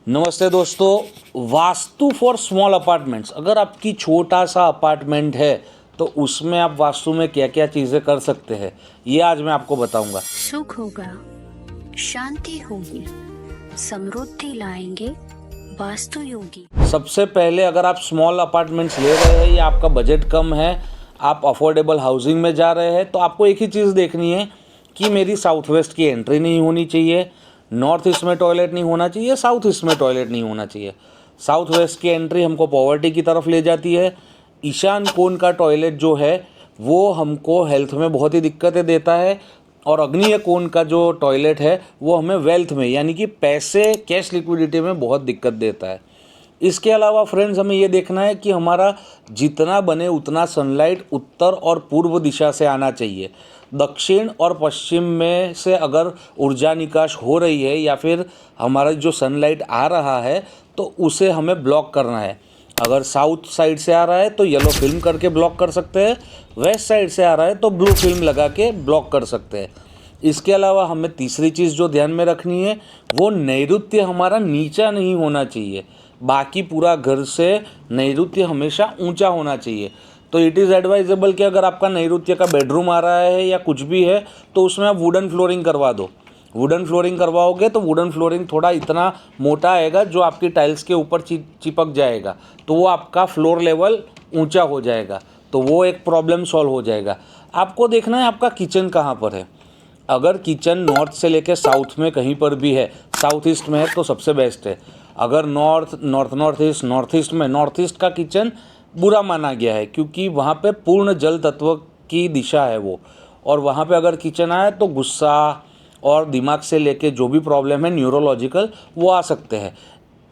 नमस्ते दोस्तों। Vastu for small apartments. अगर आपकी छोटा सा अपार्टमेंट है तो उसमें आप वास्तु में क्या क्या चीज़ें कर सकते हैं, ये आज मैं आपको बताऊंगा। सुख होगा, शांति होगी, समृद्धि लाएंगे वास्तु योगी। सबसे पहले अगर आप स्मॉल अपार्टमेंट्स ले रहे हैं या आपका बजट कम है, आप अफोर्डेबल हाउसिंग में जा रहे हैं, तो आपको एक ही चीज़ देखनी है कि मेरी साउथ वेस्ट की एंट्री नहीं होनी चाहिए, नॉर्थ ईस्ट में टॉयलेट नहीं होना चाहिए, साउथ ईस्ट में टॉयलेट नहीं होना चाहिए। साउथ वेस्ट की एंट्री हमको पॉवर्टी की तरफ ले जाती है। ईशान कोण का टॉयलेट जो है वो हमको हेल्थ में बहुत ही दिक्कतें देता है, और अग्निय कोण का जो टॉयलेट है वो हमें वेल्थ में यानी कि पैसे कैश लिक्विडिटी में बहुत दिक्कत देता है। इसके अलावा फ्रेंड्स, हमें ये देखना है कि हमारा जितना बने उतना सनलाइट उत्तर और पूर्व दिशा से आना चाहिए। दक्षिण और पश्चिम में से अगर ऊर्जा निकास हो रही है या फिर हमारा जो सनलाइट आ रहा है तो उसे हमें ब्लॉक करना है। अगर साउथ साइड से आ रहा है तो येलो फिल्म करके ब्लॉक कर सकते हैं, वेस्ट साइड से आ रहा है तो ब्लू फिल्म लगा के ब्लॉक कर सकते हैं। इसके अलावा हमें तीसरी चीज़ जो ध्यान में रखनी है वो नैऋत्य हमारा नीचा नहीं होना चाहिए। बाकी पूरा घर से नैऋत्य हमेशा ऊंचा होना चाहिए। तो इट इज़ एडवाइजेबल कि अगर आपका नैऋत्य का बेडरूम आ रहा है या कुछ भी है तो उसमें आप वुडन फ्लोरिंग करवा दो। वुडन फ्लोरिंग करवाओगे तो वुडन फ्लोरिंग थोड़ा इतना मोटा आएगा जो आपकी टाइल्स के ऊपर चिपक जाएगा, तो वो आपका फ्लोर लेवल ऊंचा हो जाएगा, तो वो एक प्रॉब्लम सॉल्व हो जाएगा। आपको देखना है आपका किचन कहाँ पर है। अगर किचन नॉर्थ से लेकर साउथ में कहीं पर भी है, साउथ ईस्ट में है तो सबसे बेस्ट है। अगर नॉर्थ ईस्ट में, नॉर्थ ईस्ट का किचन बुरा माना गया है क्योंकि वहाँ पे पूर्ण जल तत्व की दिशा है वो, और वहाँ पे अगर किचन आए तो गुस्सा और दिमाग से लेके जो भी प्रॉब्लम है न्यूरोलॉजिकल वो आ सकते हैं।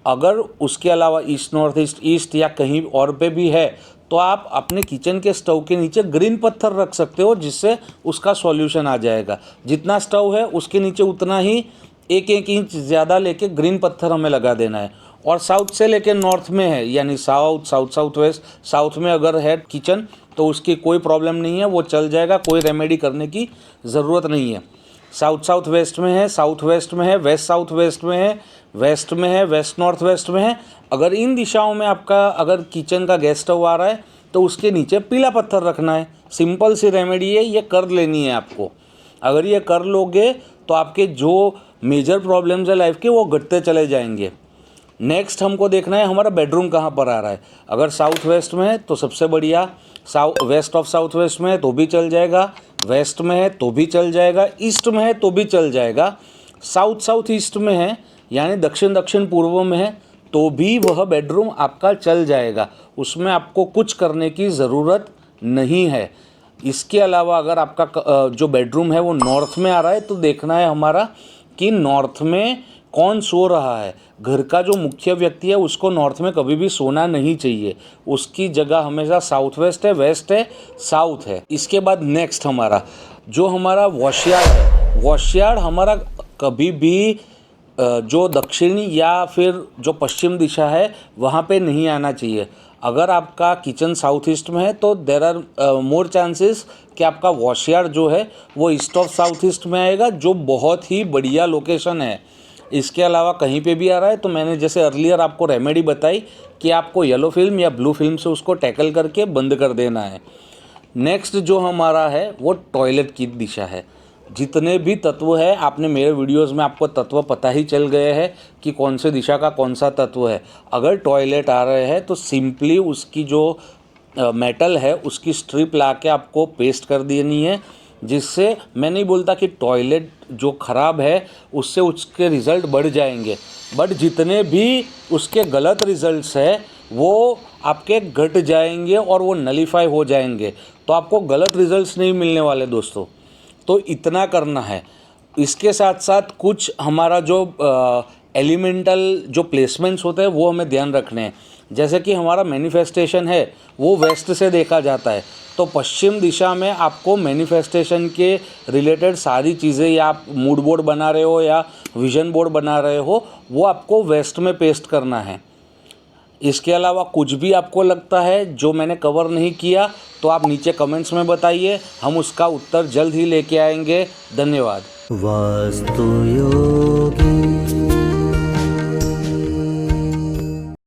अगर उसके अलावा ईस्ट नॉर्थ ईस्ट या कहीं और पे भी है तो आप अपने किचन के स्टोव के नीचे ग्रीन पत्थर रख सकते हो, जिससे उसका सॉल्यूशन आ जाएगा। जितना स्टोव है उसके नीचे उतना ही एक इंच ज़्यादा लेके ग्रीन पत्थर हमें लगा देना है। और साउथ से लेके नॉर्थ में है यानी साउथ वेस्ट, साउथ में अगर है किचन तो उसकी कोई प्रॉब्लम नहीं है, वो चल जाएगा, कोई रेमेडी करने की ज़रूरत नहीं है। साउथ वेस्ट में है, साउथ वेस्ट में है, वेस्ट साउथ वेस्ट में है, वेस्ट में है, वेस्ट नॉर्थ वेस्ट में है। अगर इन दिशाओं में आपका अगर किचन का गैस स्टोव आ रहा है तो उसके नीचे पीला पत्थर रखना है। सिंपल सी रेमेडी है, ये कर लेनी है आपको। अगर ये कर लोगे तो आपके जो मेजर प्रॉब्लम्स है लाइफ के वो घटते चले जाएंगे। नेक्स्ट हमको देखना है हमारा बेडरूम कहाँ पर आ रहा है। अगर साउथ वेस्ट में है तो सबसे बढ़िया, वेस्ट ऑफ साउथ वेस्ट में है तो भी चल जाएगा, वेस्ट में है तो भी चल जाएगा, ईस्ट में है तो भी चल जाएगा, साउथ ईस्ट में है यानी दक्षिण पूर्व में है तो भी वह बेडरूम आपका चल जाएगा। उसमें आपको कुछ करने की ज़रूरत नहीं है। इसके अलावा अगर आपका जो बेडरूम है वो नॉर्थ में आ रहा है तो देखना है हमारा कि नॉर्थ में कौन सो रहा है। घर का जो मुख्य व्यक्ति है उसको नॉर्थ में कभी भी सोना नहीं चाहिए, उसकी जगह हमेशा साउथ वेस्ट है, वेस्ट है, साउथ है। इसके बाद नेक्स्ट हमारा जो हमारा वॉशयार्ड है, वॉशयार्ड हमारा कभी भी जो दक्षिणी या फिर जो पश्चिम दिशा है वहाँ पे नहीं आना चाहिए। अगर आपका किचन साउथ ईस्ट में है तो देर आर मोर चांसेस कि आपका वॉशयार्ड जो है वो ईस्ट ऑफ साउथ ईस्ट में आएगा, जो बहुत ही बढ़िया लोकेशन है। इसके अलावा कहीं पे भी आ रहा है तो मैंने जैसे अर्लियर आपको रेमेडी बताई कि आपको येलो फिल्म या ब्लू फिल्म से उसको टैकल करके बंद कर देना है। नेक्स्ट जो हमारा है वो टॉयलेट की दिशा है। जितने भी तत्व है, आपने मेरे वीडियोस में आपको तत्व पता ही चल गए हैं कि कौन से दिशा का कौन सा तत्व है। अगर टॉयलेट आ रहे हैं तो सिंपली उसकी जो मेटल है उसकी स्ट्रिप ला के आपको पेस्ट कर देनी है, जिससे मैं नहीं बोलता कि टॉयलेट जो ख़राब है उससे उसके रिज़ल्ट बढ़ जाएंगे, बट जितने भी उसके गलत रिज़ल्ट्स है वो आपके घट जाएंगे और वो नलीफाई हो जाएंगे, तो आपको गलत रिज़ल्ट्स नहीं मिलने वाले दोस्तों। तो इतना करना है। इसके साथ साथ कुछ हमारा जो एलिमेंटल जो प्लेसमेंट्स होते हैं वो हमें ध्यान रखने हैं। जैसे कि हमारा मैनिफेस्टेशन है वो वेस्ट से देखा जाता है, तो पश्चिम दिशा में आपको मैनिफेस्टेशन के रिलेटेड सारी चीज़ें, या आप मूड बोर्ड बना रहे हो या विजन बोर्ड बना रहे हो, वो आपको वेस्ट में पेस्ट करना है। इसके अलावा कुछ भी आपको लगता है जो मैंने कवर नहीं किया तो आप नीचे कमेंट्स में बताइए, हम उसका उत्तर जल्द ही लेके आएंगे। धन्यवाद। वास्तु योग।